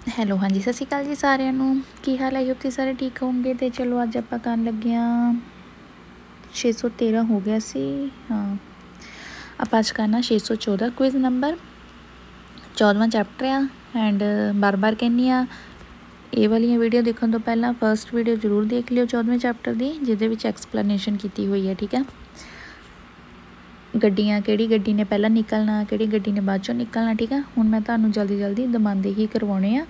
Hello ਹਾਂਜੀ ਸਤਿ ਸ਼੍ਰੀ ਅਕਾਲ ਜੀ ਸਾਰਿਆਂ ਨੂੰ। ਕੀ ਹਾਲ ਹੈ? ਹੋਪ ਤੁਸੀਂ ਸਾਰੇ ਠੀਕ ਹੋਵੋਗੇ। ਤੇ ਚਲੋ ਅੱਜ ਆਪਾਂ ਕਰਨ ਲੱਗੇ ਹਾਂ 613 ਹੋ ਗਿਆ ਸੀ। ਹਾਂ ਆਪਾਂ ਅੱਜ ਕਰਨਾ 614 ਕੁਇਜ਼ ਨੰਬਰ 14ਵਾਂ ਚੈਪਟਰ ਆ। ਐਂਡ ਬਾਰ-ਬਾਰ ਕਹਿੰਦੀ ਆ ਇਹ ਵਾਲੀਆਂ ਵੀਡੀਓ ਦੇਖਣ ਤੋਂ ਪਹਿਲਾਂ ਫਸਟ ਵੀਡੀਓ ਜ਼ਰੂਰ ਦੇਖ ਲਿਓ 14ਵੇਂ ਚੈਪਟਰ ਦੀ, ਜਿਹਦੇ ਵਿੱਚ ਐਕਸਪਲੇਨੇਸ਼ਨ ਕੀਤੀ ਹੋਈ ਹੈ। ਠੀਕ ਹੈ, ਗੱਡੀਆਂ ਕਿਹੜੀ ਗੱਡੀ ਨੇ ਪਹਿਲਾਂ ਨਿਕਲਣਾ, ਕਿਹੜੀ ਗੱਡੀ ਨੇ ਬਾਅਦ 'ਚੋਂ ਨਿਕਲਣਾ। ਠੀਕ ਆ, ਹੁਣ ਮੈਂ ਤੁਹਾਨੂੰ ਜਲਦੀ ਜਲਦੀ ਦਮਾਂਦੇ ਹੀ ਕਰਵਾਉਣੇ ਆ,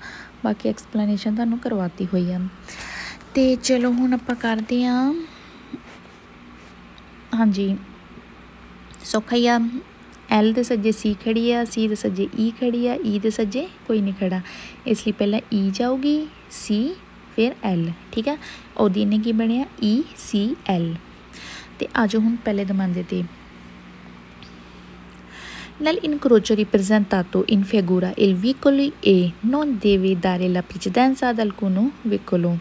ਬਾਕੀ ਐਕਸਪਲੇਨੇਸ਼ਨ ਤੁਹਾਨੂੰ ਕਰਵਾਤੀ ਹੋਈ ਆ। ਤੇ ਚਲੋ ਹੁਣ ਆਪਾਂ ਕਰਦੇ ਹਾਂ। ਹਾਂਜੀ ਸੌਖਾ ਹੀ ਆ। ਐਲ ਦੇ ਸੱਜੇ ਸੀ ਖੜੀ ਆ, ਸੀ ਦੇ ਸੱਜੇ ਈ ਖੜੀ ਆ, ਈ ਦੇ ਸੱਜੇ ਕੋਈ ਨਹੀਂ ਖੜਾ, ਇਸ ਲਈ ਪਹਿਲਾਂ ਈ ਜਾਊਗੀ, ਸੀ ਫਿਰ ਐਲ। ਠੀਕ ਆ, ਉਹਦੀ ਨੇ ਕੀ ਬਣਿਆ ਈ ਸੀ ਐਲ। ਤੇ ਆ ਜਾਓ ਹੁਣ ਪਹਿਲੇ ਦਮਾਂਦੇ ਤੇ। Nel incrocio ripresentato in figura il vicolo E non deve dare la precedenza ad alcuno vicolo।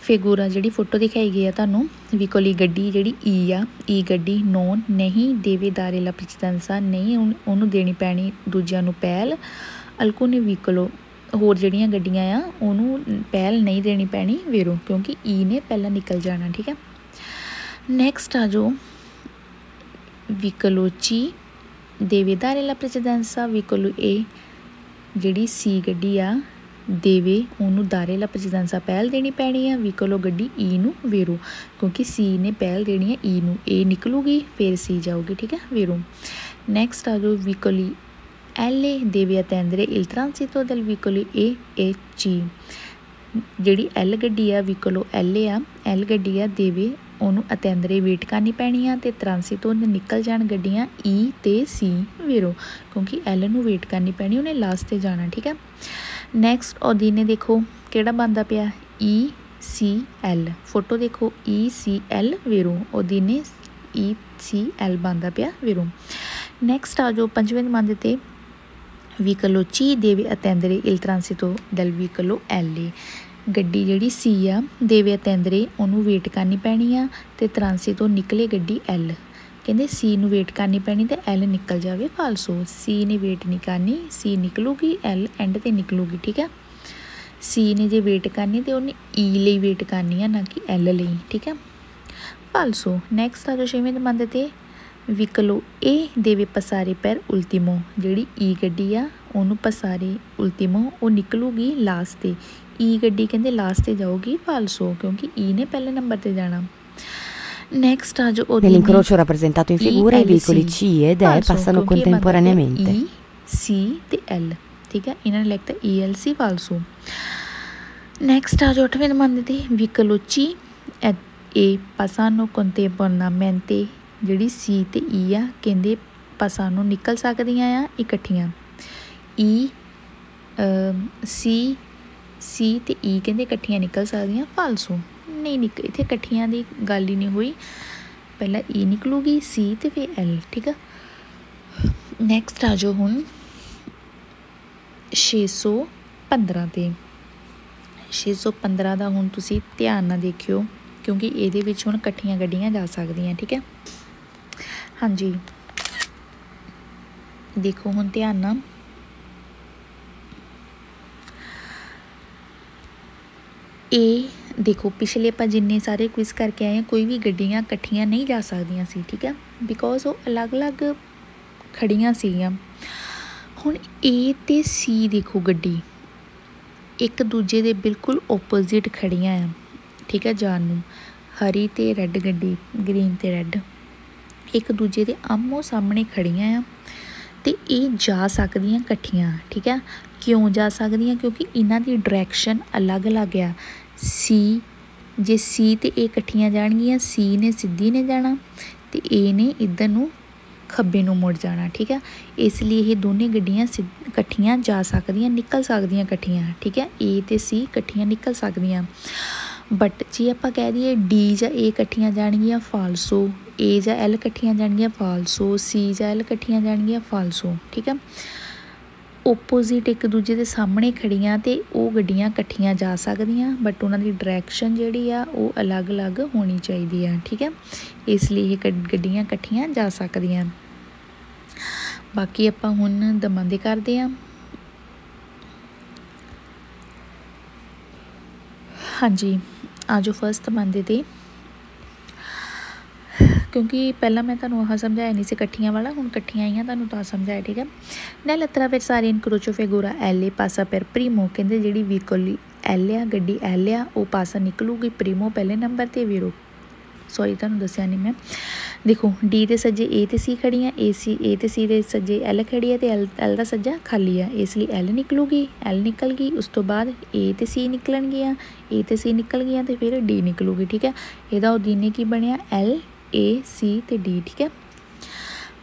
ਫਿਗੂਰਾ ਜਿਹੜੀ ਫੋਟੋ ਦਿਖਾਈ ਗਈ ਆ ਤੁਹਾਨੂੰ, ਵਿਕੋਲੀ ਗੱਡੀ ਜਿਹੜੀ ਈ ਆ, ਈ ਗੱਡੀ ਨੋਨ ਨਹੀਂ ਦੇਵੇ ਦਾਰੇ ਲਾ ਪ੍ਰਚੇਦੈਂਸਾ ਨਹੀਂ ਉਹਨੂੰ ਦੇਣੀ ਪੈਣੀ ਦੂਜਿਆਂ ਨੂੰ ਪਹਿਲ, ਅਲਕੂਨੇ ਵਿਕੋਲੋ ਹੋਰ ਜਿਹੜੀਆਂ ਗੱਡੀਆਂ ਆ ਉਹਨੂੰ ਪਹਿਲ ਨਹੀਂ ਦੇਣੀ ਪੈਣੀ ਵੇਰੋ, ਕਿਉਂਕਿ ਈ ਨੇ ਪਹਿਲਾਂ ਨਿਕਲ ਜਾਣਾ। ਠੀਕ ਹੈ, ਨੈਕਸਟ ਆ ਜਾਓ ਵਿਕਲੋਚੀ ਦੇਵੇ ਦਾਰੇ ਲਾ ਪ੍ਰਚੇਦੈਂਸਾ ਵਿਕੋਲੋ ਏ ਜਿਹੜੀ ਸੀ ਗੱਡੀ ਆ ਦੇਵੇ ਉਹਨੂੰ ਦਾਰੇ ਲਾ ਪ੍ਰਚੇਦੈਂਸਾ ਪਹਿਲ ਦੇਣੀ ਪੈਣੀ ਆ, ਵਿਕੋਲੋ ਗੱਡੀ ਈ ਨੂੰ ਵੇਰੋ, ਕਿਉਂਕਿ ਸੀ ਨੇ ਪਹਿਲ ਦੇਣੀ ਹੈ ਈ ਨੂੰ, ਏ ਨਿਕਲੂਗੀ ਫਿਰ ਸੀ ਜਾਊਗੀ। ਠੀਕ ਹੈ ਵੇਰੋ। ਨੈਕਸਟ ਆ ਜਾਓ ਵਿਕੋਲੀ ਐਲ ਦੇਵੇ ਅਤੈਂਦਰੇ ਇਲ ਟ੍ਰਾਂਸਿਟੋ ਦਲ ਵਿਕੋਲੀ ਏ ਏ ਜੀ ਜਿਹੜੀ ਐਲ ਗੱਡੀ ਆ ਵਿਕੋਲੋ ਐਲ ਆ, ਐਲ ਗੱਡੀ ਆ ਦੇਵੇ ਉਹਨੂੰ ਅਤੈਂਦਰੇ ਵੇਟ ਕਰਨੀ ਪੈਣੀ ਆ, ਅਤੇ ਟ੍ਰਾਂਸਿਟੋ ਨਿਕਲ ਜਾਣ ਗੱਡੀਆਂ ਈ ਤੇ ਸੀ ਵੇਰੋ, ਕਿਉਂਕਿ ਐਲ ਨੂੰ ਵੇਟ ਕਰਨੀ ਪੈਣੀ, ਉਹਨੇ ਲਾਸਟ 'ਤੇ ਜਾਣਾ। ਠੀਕ ਹੈ, ਨੈਕਸਟ ਉਹਦੀ ਨੇ ਦੇਖੋ ਕਿਹੜਾ ਬਣਦਾ ਪਿਆ ਈ ਸੀ ਐਲ, ਫੋਟੋ ਦੇਖੋ ਈ ਸੀ ਐਲ ਵੇਰੋ, ਉਹਦੀ ਨੇ ਈ ਸੀ ਐਲ ਬਣਦਾ ਪਿਆ ਵੇਰੋ। ਨੈਕਸਟ ਆ ਜਾਓ ਪੰਜਵੇਂ ਦਮਾਂਦੇ ਤੇ ਵਿਕਲੋਚੀ ਦੇਵੇ ਅਤੈਂਦਰੇ ਇਲ ਟ੍ਰਾਂਸਿਟੋ ਦਲ ਵਿਕਲੋ ਐਲ ਏ ਗੱਡੀ ਜਿਹੜੀ ਸੀ ਆ ਦੇਵੇ ਅਤੈਂਦਰੇ ਉਹਨੂੰ ਵੇਟ ਕਰਨੀ ਪੈਣੀ ਆ, ਅਤੇ ਟ੍ਰਾਂਸਿਟੋ ਨਿਕਲੇ ਗੱਡੀ ਐਲ, ਕਹਿੰਦੇ ਸੀ ਨੂੰ ਵੇਟ ਕਰਨੀ ਪੈਣੀ ਅਤੇ ਐਲ ਨਿਕਲ ਜਾਵੇ ਫਾਲਸੋ, ਸੀ ਨੇ ਵੇਟ ਨਹੀਂ ਕਰਨੀ, ਸੀ ਨਿਕਲੂਗੀ ਐਲ ਐਂਡ 'ਤੇ ਨਿਕਲੂਗੀ। ਠੀਕ ਹੈ, ਸੀ ਨੇ ਜੇ ਵੇਟ ਕਰਨੀ ਤਾਂ ਉਹਨੇ ਈ ਲਈ ਵੇਟ ਕਰਨੀ ਆ, ਨਾ ਕਿ ਐਲ ਲਈ। ਠੀਕ ਹੈ, ਫਾਲਸੋ। ਨੈਕਸਟ ਆ ਜਾਓ ਛੇਵੇਂ ਦਮਾਂਦੇ ਤੇ ਵਿਕਲੋ ਏ ਦੇਵੇ ਪਸਾਰੇ ਪੈਰ ਉਲਤੀਮੋ ਜਿਹੜੀ ਈ ਗੱਡੀ ਆ ਉਹਨੂੰ ਪਸਾਰੇ ਉਲਤੀਮੋ ਉਹ ਨਿਕਲੂਗੀ ਲਾਸਟ 'ਤੇ, ਈ ਗੱਡੀ ਕਹਿੰਦੇ ਲਾਸਟ 'ਤੇ ਜਾਊਗੀ ਫਾਲਸੋ, ਕਿਉਂਕਿ ਈ ਨੇ ਪਹਿਲੇ ਨੰਬਰ 'ਤੇ ਜਾਣਾ। ਨੈਕਸਟ ਆ ਜਾਓ nell'incrocio rappresentato in figura i veicoli C ed E passano contemporaneamente। ਈ ਸੀ ਤੇ ਐਲ। ਠੀਕ ਹੈ, ਇਹਨਾਂ ਨੇ ਲਿਖਤਾ ਈ ਐਲ ਸੀ ਫਾਲਸੋ। ਨੈਕਸਟ ਆ ਜਾਓ 8ਵੇਂ ਨੰਬਰ ਤੇ ਵਿਕਲੋਚੀ ਏ ਪਾਸਾਨੋ ਕੰਟੈਂਪੋਰਾਨੇਮੈਂਟੇ ਜਿਹੜੀ ਸੀ ਤੇ ਈ ਆ ਕਹਿੰਦੇ ਪਾਸਾਨੋ ਨਿਕਲ ਸਕਦੀਆਂ ਆ ਇਕੱਠੀਆਂ, ਈ ਸੀ ਤੇ ਈ ਕਹਿੰਦੇ ਇਕੱਠੀਆਂ ਨਿਕਲ ਸਕਦੀਆਂ ਫਾਲਸੋ, ਨਹੀਂ ਇੱਥੇ ਇਕੱਠੀਆਂ ਦੀ ਗੱਲ ਹੀ ਨਹੀਂ ਹੋਈ, ਪਹਿਲਾਂ ਈ ਨਿਕਲੂਗੀ ਸੀ ਤੇ ਫਿਰ ਐਲ। ਠੀਕ ਆ, ਨੈਕਸਟ ਆ ਜਾਓ ਹੁਣ 615 ਤੇ। 615 ਦਾ ਹੁਣ ਤੁਸੀਂ ਧਿਆਨ ਨਾਲ ਦੇਖਿਓ, ਕਿਉਂਕਿ ਇਹਦੇ ਵਿੱਚ ਹੁਣ ਇਕੱਠੀਆਂ ਗੱਡੀਆਂ ਜਾ ਸਕਦੀਆਂ। ਠੀਕ ਹੈ, ਹਾਂਜੀ ਦੇਖੋ ਹੁਣ ਧਿਆਨ ਨਾਲ। ਇਹ ਦੇਖੋ ਪਿਛਲੇ ਆਪਾਂ ਜਿੰਨੇ ਸਾਰੇ ਕੁਇਜ਼ ਕਰਕੇ ਆਏ ਹਾਂ, ਕੋਈ ਵੀ ਗੱਡੀਆਂ ਇਕੱਠੀਆਂ ਨਹੀਂ ਜਾ ਸਕਦੀਆਂ ਸੀ। ਠੀਕ ਹੈ, ਬਿਕੋਜ਼ ਉਹ ਅਲੱਗ-ਅਲੱਗ ਖੜੀਆਂ ਸੀਗੀਆਂ। ਹੁਣ ਏ ਤੇ ਸੀ ਦੇਖੋ ਗੱਡੀ ਇੱਕ ਦੂਜੇ ਦੇ ਬਿਲਕੁਲ ਓਪੋਜ਼ਿਟ ਖੜੀਆਂ ਆ। ਠੀਕ ਹੈ, ਜਾਣ ਨੂੰ ਹਰੀ ਅਤੇ ਰੈੱਡ ਗੱਡੀ, ਗਰੀਨ ਅਤੇ ਰੈੱਡ ਇੱਕ ਦੂਜੇ ਦੇ ਆਮੋ ਸਾਹਮਣੇ ਖੜੀਆਂ ਆ, ਅਤੇ ਇਹ ਜਾ ਸਕਦੀਆਂ ਇਕੱਠੀਆਂ। ਠੀਕ ਹੈ, ਕਿਉਂ ਜਾ ਸਕਦੀਆਂ? ਕਿਉਂਕਿ ਇਹਨਾਂ ਦੀ ਡਾਇਰੈਕਸ਼ਨ ਅਲੱਗ-ਅਲੱਗ ਆ। ਸੀ ਜੇ ਸੀ ਅਤੇ ਇਹ ਇਕੱਠੀਆਂ ਜਾਣਗੀਆਂ, ਸੀ ਨੇ ਸਿੱਧੀ ਨੇ ਜਾਣਾ ਅਤੇ ਏ ਨੇ ਇੱਧਰ ਨੂੰ ਖੱਬੇ ਨੂੰ ਮੁੜ ਜਾਣਾ। ਠੀਕ ਹੈ, ਇਸ ਲਈ ਇਹ ਦੋਨੇ ਗੱਡੀਆਂ ਇਕੱਠੀਆਂ ਜਾ ਸਕਦੀਆਂ, ਨਿਕਲ ਸਕਦੀਆਂ ਇਕੱਠੀਆਂ। ਠੀਕ ਹੈ, ਏ ਅਤੇ ਸੀ ਇਕੱਠੀਆਂ ਨਿਕਲ ਸਕਦੀਆਂ, ਬਟ ਜੇ ਆਪਾਂ ਕਹਿ ਦਈਏ ਡੀ ਜਾਂ ਏ ਇਕੱਠੀਆਂ ਜਾਣਗੀਆਂ ਫਾਲਸੋ, ਏ ਜਾਂ ਐਲ ਇਕੱਠੀਆਂ ਜਾਣਗੀਆਂ ਫਾਲਸੋ, ਸੀ ਜਾਂ ਐਲ ਇਕੱਠੀਆਂ ਜਾਣਗੀਆਂ ਫਾਲਸੋ। ਠੀਕ ਹੈ, ਓਪੋਜ਼ਿਟ ਇੱਕ ਦੂਜੇ ਦੇ ਸਾਹਮਣੇ ਖੜੀਆਂ ਅਤੇ ਉਹ ਗੱਡੀਆਂ ਇਕੱਠੀਆਂ ਜਾ ਸਕਦੀਆਂ, ਬਟ ਉਹਨਾਂ ਦੀ ਡਾਇਰੈਕਸ਼ਨ ਜਿਹੜੀ ਆ ਉਹ ਅਲੱਗ-ਅਲੱਗ ਹੋਣੀ ਚਾਹੀਦੀ ਆ। ਠੀਕ ਹੈ, ਇਸ ਲਈ ਇਹ ਗੱਡੀਆਂ ਇਕੱਠੀਆਂ ਜਾ ਸਕਦੀਆਂ। ਬਾਕੀ ਆਪਾਂ ਹੁਣ ਦਮਾਂਦੇ ਕਰਦੇ ਹਾਂ। हाँ जी, आ जाओ फर्स्ट बंदे ते, क्योंकि पहला मैं तुहानूं आह समझाया नहीं सी कट्ठियां वाला, हुण कट्ठियां आईयां तुहानूं तां समझाया, ठीक है। Nail attraversare incrocio figura L passa per primo, कहंदे जिहड़ी व्हीकल L आ, गड्डी L आ, वो पासा निकलूगी प्रीमो पहले नंबर ते, वेरो सॉरी तुहानूं दस्सिया नहीं मैं। देखो डी दे सज्जे ए ते सी खड़ियां, ए ते सी दे सज्जे एल खड़ी है, तो एल दा सज्जा खाली है, इसलिए एल निकलूगी, एल निकल गई। उस तो बाद ए ते सी निकलणगियां, ए ते सी निकल गई तो फिर डी निकलूगी, ठीक है। इहदा उदीने की बनिया एल ए सी ते डी, ठीक है।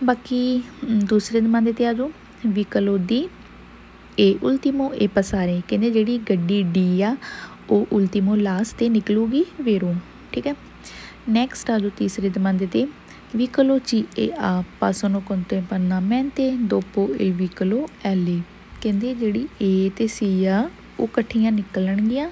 बाकी दूसरे नंबर ते आ जाओ, व्हीकलो दी ए उल्टीमो ए पसारे, कहंदे जिहड़ी गड्डी डी आ वो उल्टीमो लास्ट ते निकलूगी वेरो, ठीक है। नैक्सट आ जाओ तीसरे दमांदे ते, व्हीकलो ची ए आ पासोनो contemporaneamente dopo il व्हीकलो एल ए, कहंदे जिहड़ी ए ते सी आ वो कट्ठियां निकलणगियां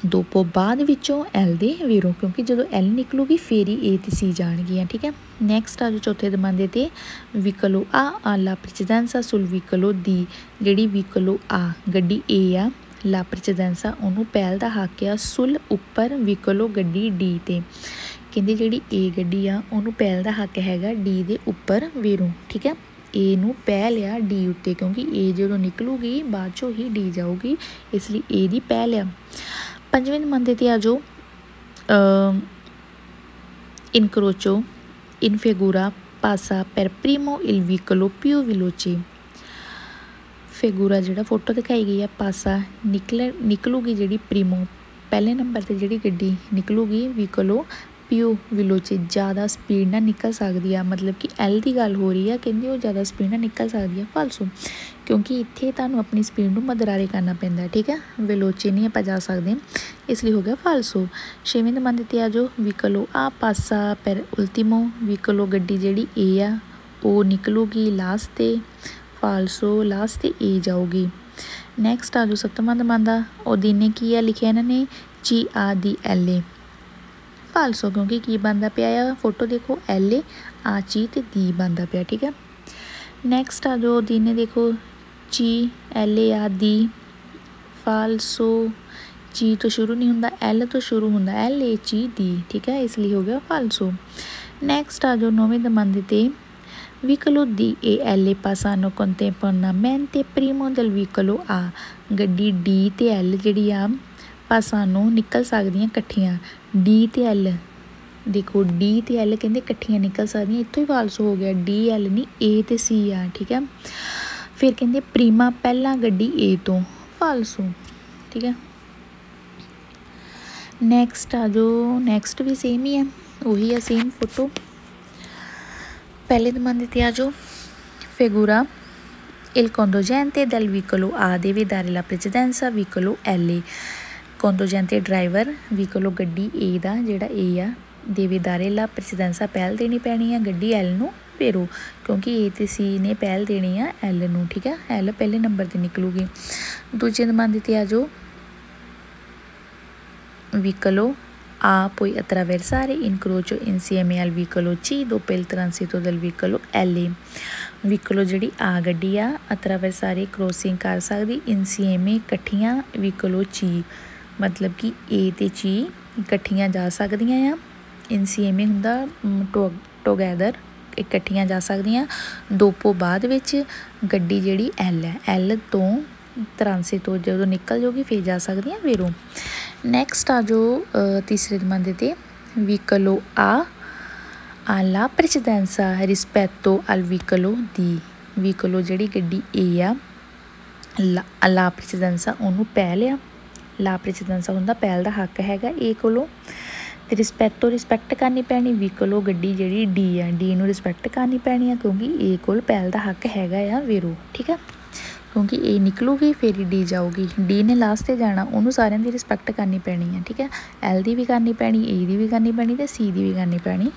दोपो बाद विचों एल दे वेरों, क्योंकि जो एल निकलूगी फिर ही ए ते सी जाणगियां, ठीक है। नैक्सट आ जाओ चौथे दमांदे ते, व्हीकलो आ alla precedenza sul व्हीकलो दी, जिहड़ी व्हीकलो आ गड्डी ए आ, ला precedenza ਉਹਨੂੰ ਪਹਿਲ ਦਾ ਹੱਕ ਆ, ਸੁਲ ਉੱਪਰ व्हीकलो ਗੱਡੀ डी ਤੇ, ਕਹਿੰਦੇ ਜਿਹੜੀ ए ਗੱਡੀ ਆ ਉਹਨੂੰ ਪਹਿਲ ਦਾ ਹੱਕ ਹੈਗਾ डी ਦੇ ਉੱਪਰ ਵੇਰੋਂ, ਠੀਕ ਹੈ। ए ਨੂੰ ਪਹਿਲ ਆ डी ਉੱਤੇ, ਕਿਉਂਕਿ ए ਜਦੋਂ ਨਿਕਲੂਗੀ ਬਾਅਦ ਚੋਂ ਹੀ डी ਜਾਊਗੀ, ਇਸ ਲਈ ए ਦੀ ਪਹਿਲ ਆ। ਪੰਜਵੇਂ ਨੰਬਰ ਤੇ ਆ ਜਾਓ, incrocio in figura passa per primo il व्हीकलो più veloce, फिगूरा जिहड़ा फोटो दिखाई गई है, पासा निकलूगी जिहड़ी प्रीमो पहले नंबर ते जिहड़ी गड्डी निकलूगी व्हीकलो पियो विलोचे, ज़्यादा स्पीड ना निकल सकती है, मतलब कि एल की गल हो रही है, कहंदे वो ज़्यादा स्पीड ना निकल सकती है, फालसो, क्योंकि इत्थे तुहानूं अपनी स्पीड नूं मदरारे करना पैंदा है, ठीक है। विलोचे नहीं आपां जा सकते, इसलिए हो गया फालसो। छेवें नंबर ते आ जाओ, व्हीकलो आ पासा पर उल्टीमो, व्हीकलो गड्डी जिहड़ी ए आ वो निकलूगी लास्ट ते, फालसो लास्ट ते ए जाऊगी। नैक्सट आ जाओ सत्तवां दमांदा, ओदीने की है लिखिया इन्होंने ची आ दी एल ए, फालसो, क्योंकि की बनता पाया फोटो देखो एल ए आ ची ते दी बनता पाया, ठीक है। नैक्सट आ जाओ ओदीने देखो ची एल ए आ दी, फालसो, ची तो शुरू नहीं होंदा, एल तो शुरू होंदा, एल ए ची दी, ठीक है, इसलिए हो गया फालसो। नैक्सट आ जाओ नौवें दमांदे ते, व्हीकलो दी ए एल ए passano contemporaneamente primo del व्हीकलो आ, गड्डी डी ते एल जिहड़ी आ passano निकल सकदियां कट्ठियां, डी ते एल, देखो डी ते एल कहंदे कट्ठियां निकल सकदियां, इत्थों ही फालसो हो गया, डी एल नहीं ए ते सी आ, ठीक है। फिर कहंदे प्रीमा पहला गड्डी ए तो, फालसो, ठीक है। नैक्सट आ जाओ, नैक्सट भी सेम ही है, वही है सेम फोटो। पहले दमांदे ते आ जाओ, figura il conducente del व्हीकलो आ deve dare la precedenza व्हीकलो एल ए, conducente ड्राइवर व्हीकलो गड्डी ए दा जिहड़ा ए आ, deve dare la precedenza पहल देनी पैनी है गड्डी एल नूं वेरो, क्योंकि ए ते सी ने पहल देनी है एल नूं, ठीक है, एल पहले नंबर ते निकलूगी। दूजे दमांदे ते आ जाओ, व्हीकलो a poi attraversare incrocio insieme al व्हीकलो C dopo il transito del व्हीकलो L, व्हीकलो जिहड़ी आ गड्डी आ attraversare क्रॉसिंग कर सकदी, insieme कट्ठियां व्हीकलो C, मतलब कि A ते C इकट्ठियां जा सकदियां आ, insieme हुंदा टुगैदर, इकट्ठियां जा सकदियां, दोपो बाद विच गड्डी जिहड़ी L है, L तो ट्रांसिटो जो निकल जाऊगी फिर जा सकदियां वेरों। नैक्सट आ जाओ तीसरे दमांदे ते, व्हीकलो आ alla precedenza rispetto al व्हीकलो दी, व्हीकलो जिहड़ी गड्डी ए आ alla precedenza ਉਹਨੂੰ ਪਹਿਲ ਆ, ला precedenza ਹੁੰਦਾ ਪਹਿਲ ਦਾ ਹੱਕ ਹੈਗਾ ए ਕੋਲੋਂ, ਤੇ ਰਿਸਪੈਕਟੋ ਰਿਸਪੈਕਟ ਕਰਨੀ ਪੈਣੀ, व्हीकलो गड्डी जिहड़ी डी आ, डी ਨੂੰ ਰਿਸਪੈਕਟ ਕਰਨੀ ਪੈਣੀ ਆ, ਕਿਉਂਕਿ ए ਕੋਲ ਪਹਿਲ ਦਾ ਹੱਕ ਹੈਗਾ ਆ वेरो, ठीक है, क्योंकि ए निकलूगी फिर डी जाऊगी, डी ने लास्ट से जाना, उन्होंने सारिਆਂ ਦੀ रिस्पैक्ट करनी पैनी है, ठीक है, एल की भी करनी पैनी, ए की भी करनी पैनी, तो सी की भी करनी पैनी।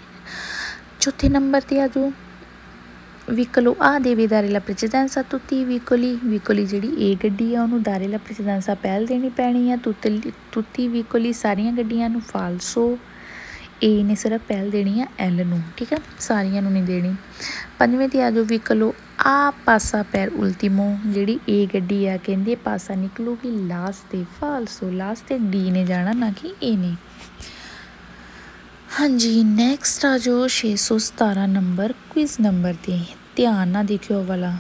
चौथे नंबर ते आ जाओ, व्हीकलो आ deve dare la precedenza a tutti i weekly, weekly जिहड़ी ए गड्डी आ उन्होंने dare la precedenza पहल देनी पैनी है, tutti व्हीकली सारियां गड्डियां नूं, फालसो, ए ने सिर्फ पहल देनी है एल नूं, ठीक है, सारियां नूं नहीं देनी। पंजवें ते आ जाओ व्हीकल आ पासा पैर उल्टीमो, जिहड़ी ए गड्डी आ कहंदे पासा निकलूगी लास्ट ते, फालसो लास्ट ते डी ने जाना ना कि ए ने। हाँ जी नैक्सट आ जाओ 617 नंबर क्विज नंबर ते, ध्यान ना देखियो वाला।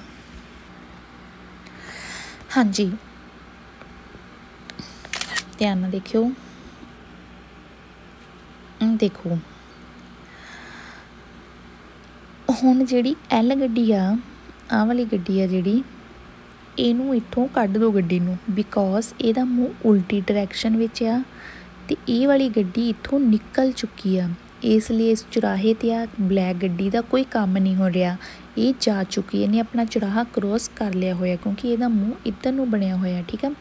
हाँ जी ध्यान ना देखियो, देखो हुण जिहड़ी एल गड्डी आ वाली गड्डी आ जिहड़ी, इनू इत्थों कढ दो गड्डी नू, बिकॉज इहदा मूँह उल्टी डायरैक्शन विच आ ते ये वाली गड्डी इत्थों निकल चुकी आ, इसलिए इस चौराहे ते आ ब्लैक गड्डी दा कोई काम नहीं हो रहा, ये जा चुकी है, इन्हें अपना चौराहा क्रॉस कर लिया होया क्योंकि इसदा मूँह इधर नूं बनया होया, ठीक है।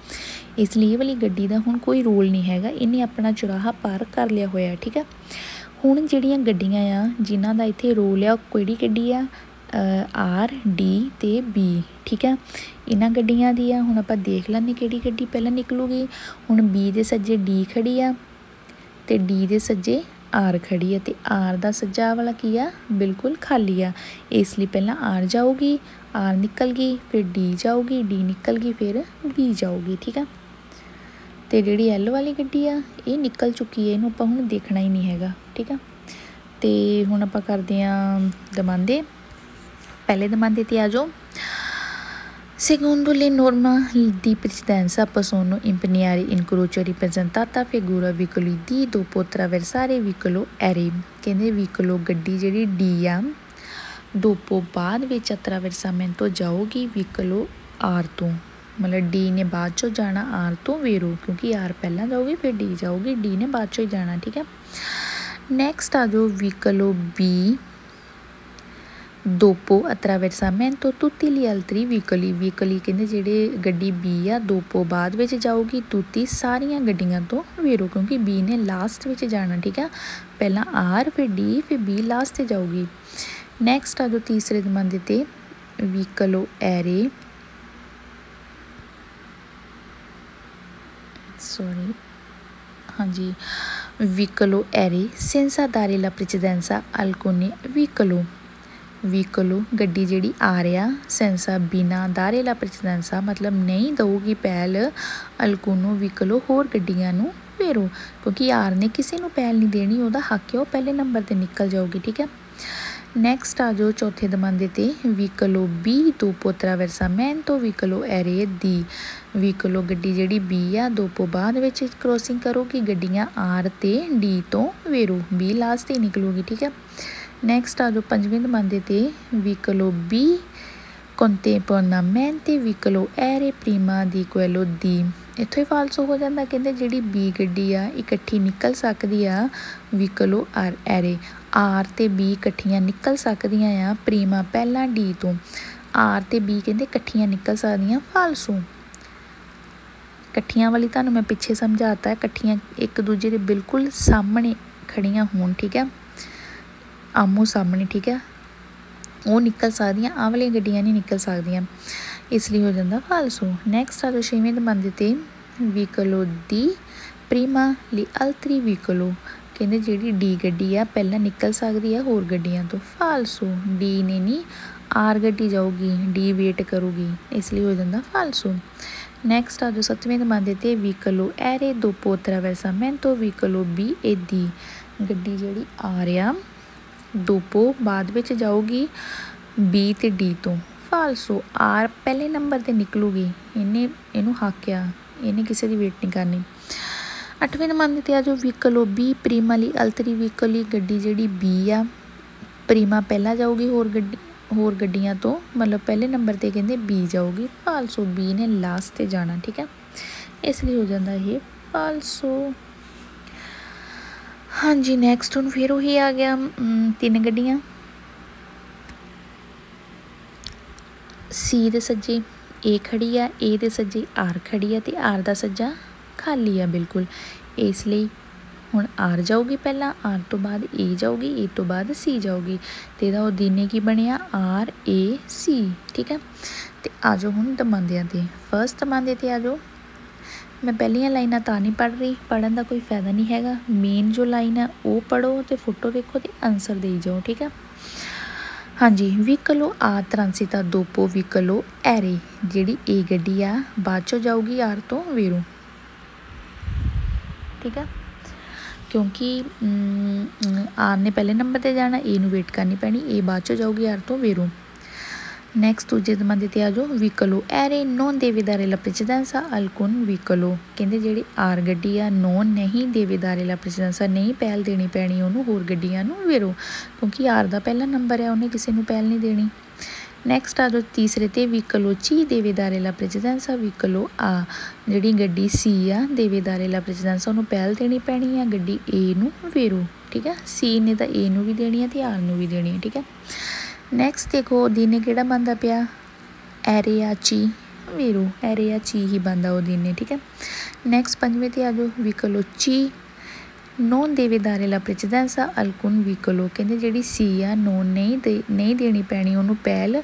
इसलिए ये वाली गड्डी दा हुण कोई रोल नहीं हैगा, इन्हें अपना चौराहा पार कर लिया होया, ठीक है। हुण जिहड़ियां गड्डियां आ जिन्हां दा इत्थे रोल आ, किहड़ी गड्डी आ आर डी ते बी, ठीक है। इन्हां गड्डियां दी आ हुण आपां देख लैंदे किहड़ी गड्डी पहलां निकलूगी। हुण बी दे सज्जे डी खड़ी आ ते डी दे सज्जे आर खड़ी है, ते आर दा सज्जा वाला की आ बिल्कुल खाली आ, इसलिए पहलां आर जाऊगी, आर निकल गई, फिर डी जाऊगी, डी निकल गई, फिर बी जाऊगी, ठीक है। तो जिहड़ी एल वाली गड्डी आ ये निकल चुकी है, इनू आपां हुण देखना ही नहीं हैगा, ठीक है। तो हुण आपां करदे आं दमांदे। पहले दमांदे ते आ जाओ। Secondo le norme di precedenza possono impegnare in croce ripresentata figura veicoli D dopo attraversare veicolo R, कहंदे veicolo गड्डी जिहड़ी D आ dopo बाद विच attraversamento जाओगी veicolo R तो, मतलब D ने बाद चो जाना R तो वेरो, क्योंकि R पहला जाओगी फिर D जाओगी, D ने बाद चो ही जाना, ठीक है। नैक्सट आ जाओ veicolo B dopo attraversamento tutti gli altri veicoli, veicoli कहंदे जिहड़े गड्डी B आ dopo बाद विच जाऊगी, tutti सारियां गड्डियां तो वेरो, क्योंकि B ने लास्ट विच जाना, ठीक है। पहला R फिर D फिर B लास्ट ते जाऊगी। नैक्सट आ जाओ तीसरे दमांदे ते veicolo R, सॉरी हाँ जी veicolo R senza dare la precedenza alcune veicolo गड्डी जिहड़ी आ रहा सेंसा बिना दारे ला प्रेसिडेंसा, मतलब नहीं दऊगी पहल अलकुनो veicolo होर गड्डियां नू वेरो, क्योंकि आर ने किसी नू पहल नहीं देनी, उहदा हक है वो पहले नंबर ते निकल जाऊगी, ठीक है। नैक्सट आ जाओ चौथे दमांदे ते veicolo B dopo attraversamento veicolo R D, veicolo गड्डी जिहड़ी B आ dopo बाद विच क्रॉसिंग करोगी, गड्डियां R ते D तो वेरो, B लास्ट ते निकलूगी, ठीक है। नैक्सट आ जाओ पंजवें दमांदे ते veicolo B contemporaneamente veicolo R prima di quello D, इत्थों ही फालसो हो जाता, कहते जिहड़ी B गड्डी आ इकट्ठी निकल सकदी आ veicolo R ते B इकट्ठियां निकल सकदियां आ प्रीमा पहला D तो, R ते B कहते इकट्ठियां निकल सकदियां, फालसो। कट्ठियां वाली तुहानूं मैं पिछे समझाता है, कट्ठियां एक दूजे के बिल्कुल सामने खड़ियां होण, ठीक है, आमो सामने, ठीक है, वो निकल सकदियां, आ वाली गड्डियां नहीं निकल सकदियां, इसलिए हो जाता फालसो। नैक्सट आ जाओ छेवें दमांदे ते veicolo D prima gli altri veicolo, कहंदे जिहड़ी डी गड्डी आ पहला निकल सकदी है होर गड्डियां तो, फालसो। डी ने नहीं आर गड्डी जाऊगी, डी वेट करूगी, इसलिए हो जाता फालसो। नैक्सट आ जाओ सतवें दमांदे ते veicolo R dopo attraversamento veicolo B e D, गड्डी जिहड़ी आ रहा दोपो बाद विच जाऊगी B ते D तो, फालसो। आर पहले नंबर ते निकलूगी, इनू हक आ, इन्हें किसी की वेट नहीं करनी। अठवें दमांदे ते आ जाओ veicolo B prima gli altri veicoli, गड्डी जिहड़ी B आ प्रीमा पहला जाऊगी होर गड्डियां तो, मतलब पहले नंबर ते कहंदे B जाऊगी, फालसो। B ने लास्ट ते जाना, ठीक है, इसलिए हो जाता ये फालसो। हाँ जी नैक्सट हुण फिर वही आ गया तीन गड्डियां, सी दे सज्जे ए खड़ी आ, ए दे सज्जे आर खड़ी आ, ते आर दा सज्जा खाली आ बिल्कुल, इसलिए हुण आर जाऊगी पहला, आर तो बाद ए जाऊगी, ए तो बाद सी जाऊगी, तो इहदा दिने की बनिया आर ए सी, ठीक है। तो आ जाओ हुण दमांदियां ते, फर्स्ट दमांदे ते आ जाओ। मैं पहलियां लाइनां तां नहीं पढ़ रही, पढ़न का कोई फायदा नहीं हैगा, मेन जो लाइन है वो पढ़ो तो फोटो देखो तो आंसर दे जाओ, ठीक है। हाँ जी, व्हीकलो आ ट्रांसिता दोपो व्हीकलो एरे, जिहड़ी ए गड्डी आ बाद चों जाऊगी आर तो वेरो। ठीक है, क्योंकि आर ने पहले नंबर ते जाना, ए नूं वेट करनी पैनी, ए बाद चों जाऊगी आर तो वेरो। नैक्सट दूजे दमांदे ते आ जाओ, व्हीकलो एरे नॉन देवेदारे ला प्रेसिडेंसा अल्कुन व्हीकलो, कहंदे जिहड़ी आर गड्डी आ नॉन नहीं देवेदारे ला प्रेसिडेंसा, नहीं पहल देनी पैनी उहनूं होर गड्डियां नूं वेरो, क्योंकि आर दा पहला नंबर है, उन्हें किसी नूं पहल नहीं देनी। नैक्सट आ जाओ तीसरे ते, व्हीकलो ची देवेदारे ला प्रेसिडेंसा व्हीकलो आ, जिहड़ी गड्डी सी आ देवेदारे ला प्रेसिडेंसा उहनूं पहल देनी पैनी आ, गड्डी ए नूं वेरो। ठीक है, सी ने तां ए नूं भी देनी है ते आर नूं भी देनी है। ठीक है, नैक्सट देखो दिने किहड़ा बनदा पिया, एरेआची वेरो, एरेआची ही बनदा वो दिने। ठीक है, नैक्सट पंजवें ते आ जाओ, व्हीकलो ची नॉन देवेदारे ला प्रेसिडेंसा अल्कुन व्हीकलो, कहंदे जिहड़ी सी आ नॉन नहीं देनी पैनी उहनूं पहल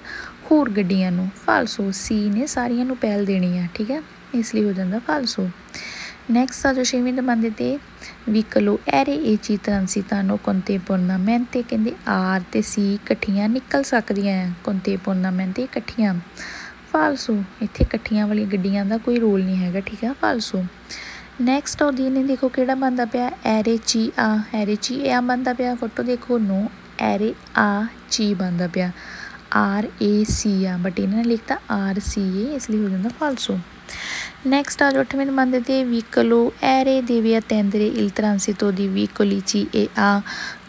होर गड्डियां नूं, फालसो सी ने सारियां नूं पहल देनी है। ठीक है, इसलिए हो जांदा फालसो। नैक्सट आ जाओ छेवीं दमांदे ते, व्हीकलो एरे ए ची ट्रांसितानो कंटेपोर्नामेंटे, कहंदे आर ते सी इकट्ठियां निकल सकदियां हैं, कंटेपोर्नामेंटे इकट्ठियां, फालसो इत्थे इकट्ठियां वाली गड्डियां दा कोई रोल नहीं हैगा। ठीक है, फालसो। नैक्सट और ने देखो किहड़ा बनदा पिया, एरे ची आ, एरे ची आ बनदा पिया, फोटो देखो नो एरे आ ची बनदा पिया, R A C uh, but इन्होंने लिखता आर सी ए, इसलिए हो जाता फालसो। नैक्सट आ जाओ 8वें नंबर ते, व्हीकलो एरे देवे अटेंदरे इल ट्रांसितो दी व्हीकली ची ए आ,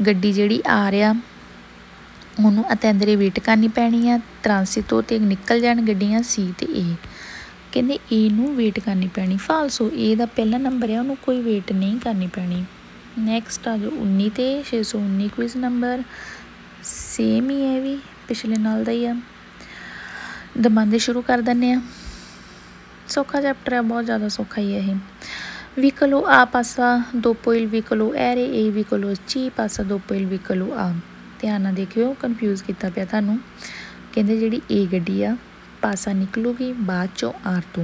गड्डी जिहड़ी आ रहा उन्होंने अटेंदरे वेट करनी पैनी आ, ट्रांसितो ते निकल जान गड्डियां सी ते ए, कहंदे ए नूं वेट करनी पैनी, फालसो ए दा पहला नंबर है उन्होंने कोई वेट नहीं करनी पैनी। नैक्सट आ जाओ 19 ते 619 क्विज नंबर, सेम ही है भी पिछले नाल दा ही आ। दमांदे शुरू कर दिंदे आ, सौखा चैप्टर है, बहुत ज़्यादा सौखा ही है ये। व्हीकलो आ पासा दोपो इल व्हीकलो एरे ए व्हीकलो ची पासा दोपो इल व्हीकलो आ, ध्यान नाल देखियो कन्फ्यूज़ किया पिया तुहानूं, कहंदे जिहड़ी ए गड्डी आ पासा निकलूगी बाद चों आर तो,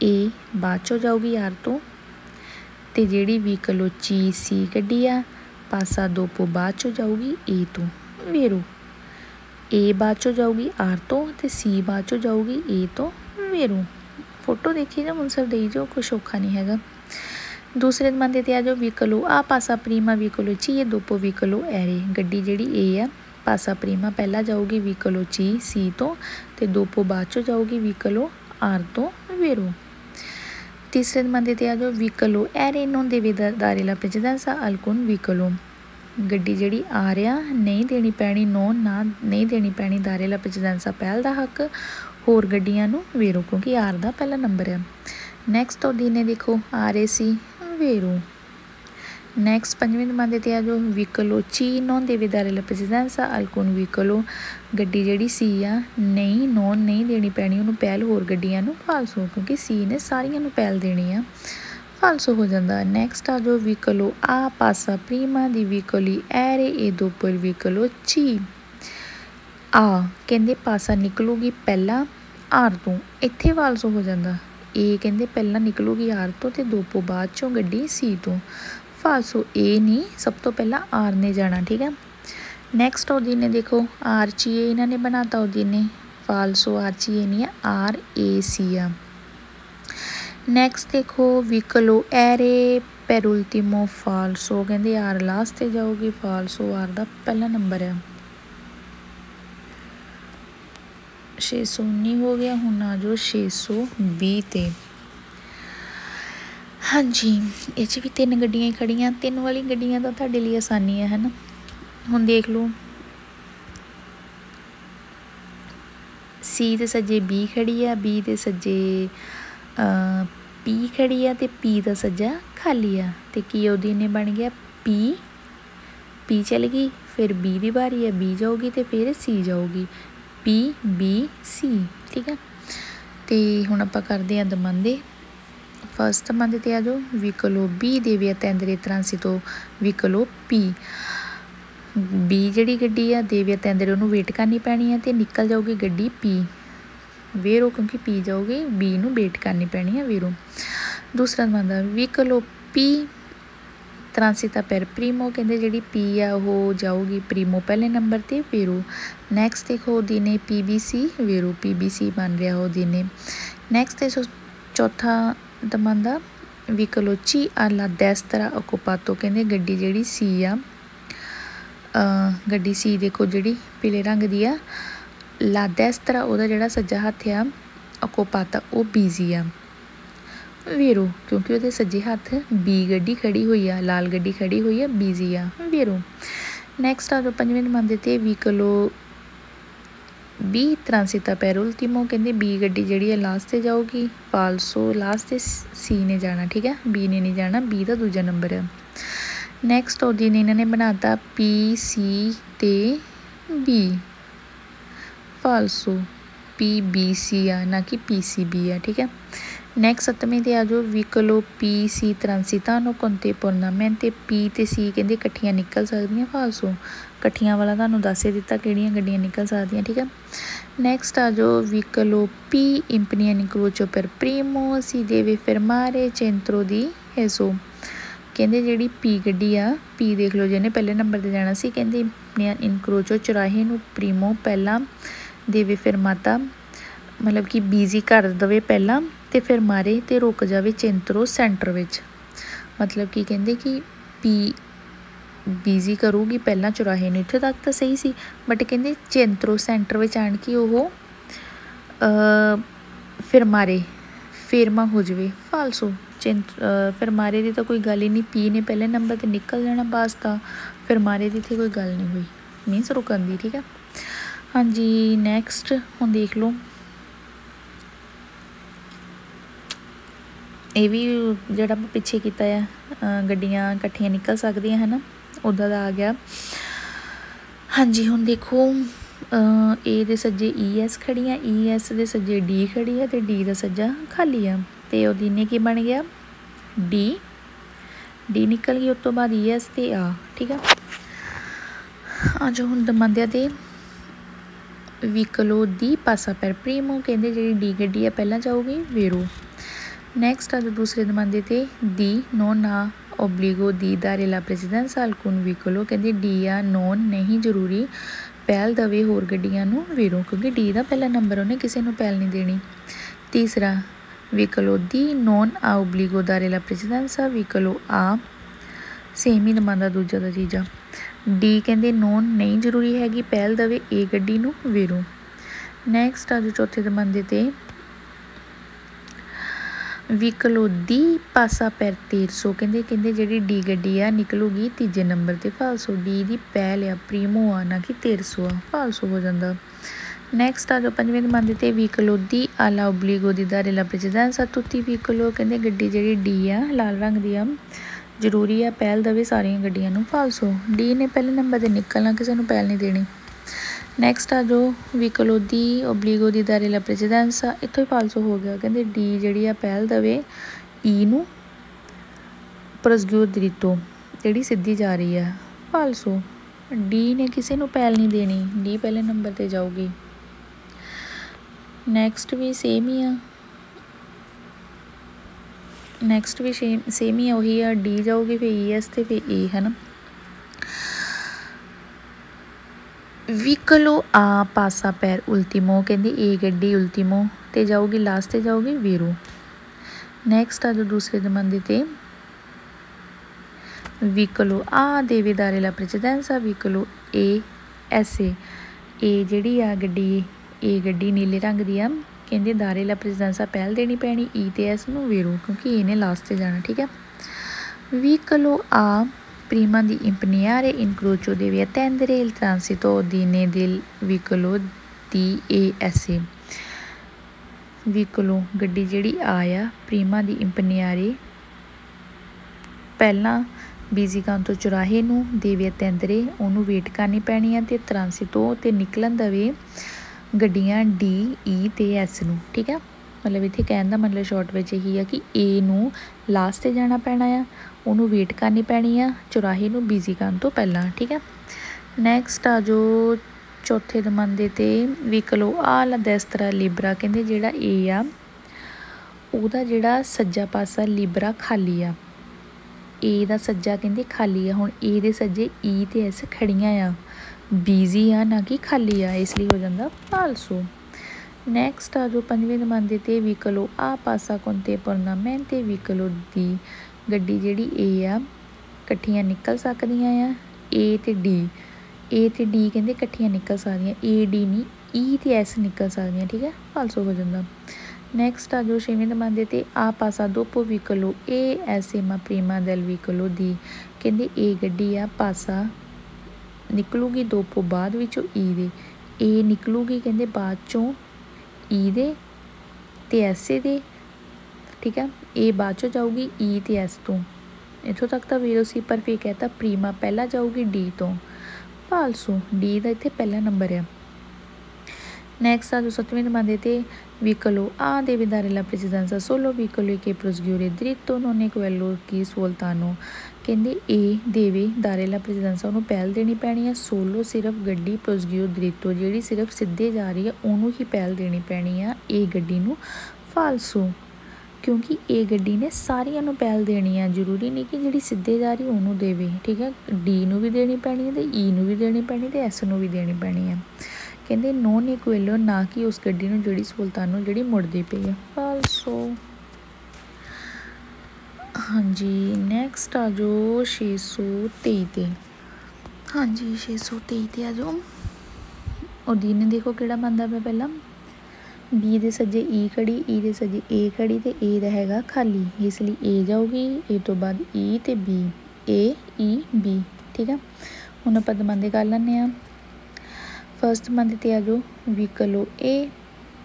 ए बाद चों जाऊगी आर तो, ते जिहड़ी व्हीकलो ची सी गड्डी आ पासा दोपो बाद चों जाऊगी ए तो वेरो, ए बाद चों जाऊगी आर तो ते सी बाद चों जाऊगी ए तो वेरो। फोटो देखिए जो आंसर दे जो, कुछ औखा नहीं हैगा। दूसरे दमांदे ते आ जाओ, व्हीकलो आ पासा प्रीमा व्हीकलो ची ए दोपो व्हीकलो एरे, गड्डी जिहड़ी ए आ पासा प्रीमा पहला जाऊगी व्हीकलो ची सी तो, ते दोपो बाद चों जाऊगी व्हीकलो आर तो वेरो। तीसरे दमांदे ते आ जाओ, व्हीकलो एरे नॉन देवेदारे ला प्रेसिडेंसा अल्कुन व्हीकलो, गड्डी जिहड़ी आ रहा नहीं देनी पैनी नॉन ना नहीं देनी पैनी दारे ला प्रेसिडेंसा पहल दा हक होर गड्डियां नूं वेरो, क्योंकि आर दा पहला नंबर है। नैक्सट तो ने देखो आर ए सी वेरो। नैक्सट पंजवें दमांदे ते आ जाओ, व्हीकलो ची नॉन देवेदारे ला प्रेसिडेंसा अल्कुन व्हीकलो, गड्डी जिहड़ी सी आ नहीं नॉन नहीं देनी पैनी उन्होंने पहल होर गड्डियां नूं, फालसो क्योंकि सी ने सारियां नूं पहल देनी आ, फालसो हो जाता। नैक्सट आ जाओ, व्हीकलो आ पासा प्रीमा दी व्हीकली एरे ए दोपो इल व्हीकलो ची आ, कहंदे पासा निकलूगी पहला आर तो, इत्थे फालसो हो जाता, ए कहंदे पहला निकलूगी आर तो ते दोपो बाद चों गड्डी सी तो, फालसो ए नहीं सब तो पहला आर ने जाना। ठीक है, नैक्सट और ने देखो आर ची ए इन्होंने बनाता और ने, फालसो आर ची ए नहीं है R A C uh. Next देखो व्हीकलो एरे पेरुल्तिमो फालसो, कहंदे आर लास्ट ते जाऊगी, फालसो आर दा पहला नंबर है। 619 हो गया, हुण आ जाओ 620 ते। हाँ जी, ये भी 3 गड्डियां खड़ियां, 3 वाली गड्डियां तो तुहाडे लिए आसानी है ना। हुण देख लो सी दे सज्जे बी खड़ी है, बी दे सज्जे पी खड़ी है, ते पी दा सज्जा खाली आ, ते की ओहदी ने बन गया पी चल गई, फिर बी दी बारी है, बी जाऊगी तो फिर सी जाऊगी, पी बी सी। ठीक है, तो हुण आपां करदे आ दमांदे। फस्ट दमांदे ते आ जाओ, व्हीकलो बी देवे अटेंदरे ट्रांसितो व्हीकलो पी, बी जिहड़ी गड्डी आ देवे अटेंदरे उहनूं वेट करनी पैनी है, तो निकल जाऊगी गड्डी पी वेरो, क्योंकि पी जाऊगी बी नूं वेट करनी पैनी है वेरो। दूसरा दमांदा, व्हीकलो पी ट्रांसिता पर प्रीमो कहते जी पी आ वो जाऊगी प्रीमो पहले नंबर पर वेरो। नैक्सट देखो दी ने PBC वेरो PBC बन रहा हो दी ने। नैक्सट देखो चौथा दमांदा विकलोची आला डेस्त्रा ओकुपातो कहते गड्डी जी सी आ गड्डी सी देखो जी पीले रंग दी आ ला डेस्त्रा ओदा जिहड़ा सज्जा हत्थ आ ओकुपाता वो बीजी आ वेरो क्योंकि वो सज्जे हत्थ बी गड्डी खड़ी हुई आ लाल गड्डी खड़ी हुई है बीजी आ वेरो। नैक्सट आ जाओ पंजवें नंबर ते विकलो बी ट्रांसिता पर उल्टीमो कहते बी गड्डी जी लास्ट से जाऊगी फालसो लास्ट से सी ने जाना ठीक है बी ने नहीं जाना बी का दूजा नंबर है। नैक्सट और दिन इन्होंने बनाता PC ते बी फालसो PBC आ ना कि PCB आ ठीक है। नैक्सट सतवें ते आ जाओ विकलो PC ट्रांसितानो कंटेपोर्नामेंटे P ते C कहते कट्ठियां निकल सकदियां फालसो कट्ठियां वाला तुहानूं दस दिता किहड़ियां गड्डियां निकल सकदियां ठीक है। नैक्सट आ जाओ विकलो P इंपनिया इंक्रोचो पर प्रीमो सी देवे फरमारे चेंत्रो दी एसो कहते जी P गड्डी आ P देख लो जिन्हें पहले नंबर पर जाना सी कहते इंपनिया इंक्रोचो चौराहे नूं प्रीमो पहला देवे फरमाता मतलब कि बीजी कर दवे पहला तो फिर मारे तो रुक जाए चेंत्रो सेंटर विच मतलब कि कहते कि P बीजी करूगी पहला चौराहे नूं इत्थे तक तो सही सी बट कहते चेंत्रो सेंटर विच आण के वो फिर मारे फेरमा हो जाए फालसो फिर मारे की तो कोई गल ही नहीं P ने पहले नंबर पर निकल जाना बस था फिर मारे की इत्थे कोई गल नहीं हुई मीनस रुकन दी ठीक है। हाँ जी नैक्सट हुण देख लो ये भी जिहड़ा पिछे किया है गड्डियां कट्ठियां निकल सकदियां है ना उदा दा आ गया। हाँ जी हुण देखो ए दे सज्जे ES खड़ी है ES दे सज्जे D खड़ी है तो D दा सज्जा खाली है तो वो ने की बन गया D निकल गई उस तो बाद ES ते A ठीक है। आ जाओ हुण दमांदिया ते विकलो दी पासा पर प्रीमो कहते जी D गड्डी है पहला जाऊगी वेरो। नैक्सट आज दूसरे दमांदे ते दी नॉन आ ओब्लिगो दी दारे ला प्रेसिडेंस alcun विकलो कहते डी आ नॉन नहीं जरूरी पहल दवे होर गड्डियां नूं वेरो क्योंकि डी का पहला नंबर उन्हें किसी नूं पहल नहीं देनी। तीसरा विकलो दी नॉन आ ओब्लिगो दारे ला प्रेसिडेंस विकलो आ सेम ही दमांदा दूजा दा तीजा डी कहते नॉन नहीं जरूरी हैगी पहल दवे ए गड्डी नूं वेरो। नैक्सट आज चौथे दमांदे ते विकलो दी पासा पर 1300 कहते जी डी गड्डी आ निकलूगी तीजे नंबर पर फालसो डी की पहल आ प्रीमो आ ना कि 1300 आ फालसो हो जाता। नैक्सट आ जाओ पंजवें दमांदे ते विकलो दी आला ओब्लिगो दी दारे ला प्रेसिडेंस तुत्ती विकलो कहते गड्डी जी डी आ लाल रंग दी आ जरूरी आ पहल दवे सारिया गड्डियां नूं फालसो डी ने पहले नंबर पर निकलना किसी नूं पहल नहीं देनी। नैक्सट आ जाओ विकलो दी ओब्लिगो दी दारे ला प्रेसिडेंस इत्थों ही फालसो हो गया कहते डी जी पहल दवे ई नूं प्रसग्यो दरितो जी सीधी जा रही है फालसो डी ने किसी नूं पहल नहीं देनी डी पहले नंबर पर जाऊगी। नैक्सट भी सेम ही आ नैक्सट भी सेम ही वही आ डी जाऊगी फिर ES ते फिर ए है ना। विकलो आ पासा पैर उल्टीमो कहते ए गड्डी उल्टीमो ते जाऊगी लास्ट ते जाऊगी वेरो। नैक्सट आ जो दूसरे दमांदे ते विकलो आ देवे दारे ला प्रेसिडेंस विकलो ए ऐसे ए जी आ गड्डी ए गड्डी नीले रंग दी आ कहते दारे ला प्रेसिडेंस पहल देनी पैनी ई ते एस नूं वेरो क्योंकि ए ने लास्ट ते जाना ठीक है। विकलो आ prima di impegnare incrocio devi attendere il transito ordine del vicolo DAS vicolo गड्डी जिहड़ी आया प्रीमा दी इंपनियारे पहला बीजी कांतो चौराहे नूं देवे अतेंदरे उन्होंने वेट करनी पैनी है ते ट्रांसितो ते निकलन दवे गड्डियां D E ते S नूं ठीक है। मतलब इत्थे कहण दा मतलब शॉर्ट विच यही है कि ए नूं लास्ट ते जाना पैना आ उन्होंने वेट करनी पैनी आ चौराहे नूं बिजी करन तो पहला ठीक है। नैक्सट आ जो चौथे दमांदे ते विकलो आला डेस्त्रा लिबरा कहते जिहड़ा ए आ उहदा जिहड़ा सज्जा पासा लिबरा खाली आ ए ਦਾ ਸੱਜਾ ਕਹਿੰਦੇ ਖਾਲੀ ਆ। ਹੁਣ ए ਦੇ ਸੱਜੇ E ਤੇ S ਖੜੀਆਂ ਆ, ਬਿਜ਼ੀ ਆ ਨਾ ਕਿ ਖਾਲੀ ਆ, ਇਸ ਲਈ ਹੋ ਜਾਂਦਾ ਫਾਲਸੋ। ਨੈਕਸਟ ਆ ਜੋ ਪੰਜਵੇਂ ਨੰਬਰ 'ਤੇ ਵਹੀਕਲ ਆ ਪਾਸਾ contemporaneamente ਵਹੀਕਲ ਦੀ ਗੱਡੀ ਜਿਹੜੀ A ਆ ਇਕੱਠੀਆਂ ਨਿਕਲ ਸਕਦੀਆਂ ਆ। A ਤੇ D, A ਤੇ D ਕਹਿੰਦੇ ਇਕੱਠੀਆਂ ਨਿਕਲ ਸਕਦੀਆਂ, A D ਨਹੀਂ E ਤੇ S ਨਿਕਲ ਸਕਦੀਆਂ, ਠੀਕ ਹੈ, ਫਾਲਸੋ ਹੋ ਜਾਂਦਾ। ਨੈਕਸਟ ਆ ਜੋ ਛੇਵੇਂ ਨੰਬਰ 'ਤੇ ਆ ਪਾਸਾ ਦੋਪੋ ਵਹੀਕਲ ਏ ਐਸੇਮਾ ਪ੍ਰੀਮਾ ਦੈਲ ਵਹੀਕਲ ਦੀ ਕਹਿੰਦੇ ਇਹ ਗੱਡੀ ਆ ਪਾਸਾ ਨਿਕਲੂਗੀ ਦੋਪੋ ਬਾਅਦ ਵਿੱਚੋਂ E ਦੇ, A ਨਿਕਲੂਗੀ ਕਹਿੰਦੇ ਬਾਅਦ ਚੋਂ E ਦੇ ਤੇ ਐਸੇ ਦੇ, ਠੀਕ ਹੈ, A ਬਾਅਦ ਚੋਂ ਜਾਊਗੀ E ਤੇ S ਤੋਂ। ਇੱਥੋਂ ਤੱਕ ਤਾਂ ਵੀਰੋਸੀ ਪਰ ਫਿਰ ਕਹਿਤਾ ਪ੍ਰੀਮਾ ਪਹਿਲਾਂ ਜਾਊਗੀ D ਤੋਂ, ਫਾਲਸੋ। D ਦਾ ਇੱਥੇ ਪਹਿਲਾ ਨੰਬਰ ਆ। ਨੈਕਸਟ ਆ ਜੋ ਸੱਤਵੇਂ ਨੰਬਰ 'ਤੇ ਵਹੀਕਲ ਆ deve dare la precedenza solo veicoli che proseguire dritto non è quello che svoltano ਕਹਿੰਦੇ ਇਹ ਦੇਵੇ ਦਾਰੇ ਲਾ ਪ੍ਰੈਜ਼ੀਡੈਂਸਾ ਉਹਨੂੰ ਪਹਿਲ ਦੇਣੀ ਪੈਣੀ ਆ, ਸੋਲੋ ਸਿਰਫ ਗੱਡੀ ਪ੍ਰੋਸਗਿਓ ਦ੍ਰਿਤੋ ਜਿਹੜੀ ਸਿਰਫ ਸਿੱਧੇ ਜਾ ਰਹੀ ਆ ਉਹਨੂੰ ਹੀ ਪਹਿਲ ਦੇਣੀ ਪੈਣੀ ਆ ਇਹ ਗੱਡੀ ਨੂੰ, ਫਾਲਸੋ। ਕਿਉਂਕਿ ਇਹ ਗੱਡੀ ਨੇ ਸਾਰੀਆਂ ਨੂੰ ਪਹਿਲ ਦੇਣੀ ਆ, ਜ਼ਰੂਰੀ ਨਹੀਂ ਕਿ ਜਿਹੜੀ ਸਿੱਧੇ ਜਾ ਰਹੀ ਉਹਨੂੰ ਦੇਵੇ, ਠੀਕ ਹੈ, ਡੀ ਨੂੰ ਵੀ ਦੇਣੀ ਪੈਣੀ ਹੈ ਅਤੇ ਈ ਨੂੰ ਵੀ ਦੇਣੀ ਪੈਣੀ ਅਤੇ ਐਸ ਨੂੰ ਵੀ ਦੇਣੀ ਪੈਣੀ ਆ। ਕਹਿੰਦੇ ਨੋਨ ਇਕੁਏਲੋ ਨਾ ਕਿ ਉਸ ਗੱਡੀ ਨੂੰ ਜਿਹੜੀ ਸਹੂਲਤਾਂ ਨੂੰ ਜਿਹੜੀ ਮੁੜਦੀ ਪਈ ਆ, ਫਾਲਸੋ। ਹਾਂਜੀ ਨੈਕਸਟ ਆ ਜੋ 623 'ਤੇ, ਹਾਂਜੀ 623 'ਤੇ ਆ ਜੋ ਉਹਦੀ ਨੇ ਦੇਖੋ ਕਿਹੜਾ ਬਣਦਾ ਪਿਆ ਪਹਿਲਾਂ, ਬੀ ਦੇ ਸੱਜੇ ਈ ਖੜੀ, ਈ ਦੇ ਸੱਜੇ ਏ ਖੜੀ ਅਤੇ ਏ ਦਾ ਹੈਗਾ ਖਾਲੀ, ਇਸ ਲਈ ਏ ਜਾਊਗੀ, ਏ ਤੋਂ ਬਾਅਦ ਈ ਅਤੇ ਬੀ, ਏ ਈ ਬੀ, ਠੀਕ ਆ। ਹੁਣ ਆਪਾਂ ਦਮਾਂਦੇ ਕਰ ਲੈਂਦੇ ਹਾਂ। ਫਸਟ ਮੰਦ 'ਤੇ ਆ ਜੋ ਵਹੀਕਲ ਏ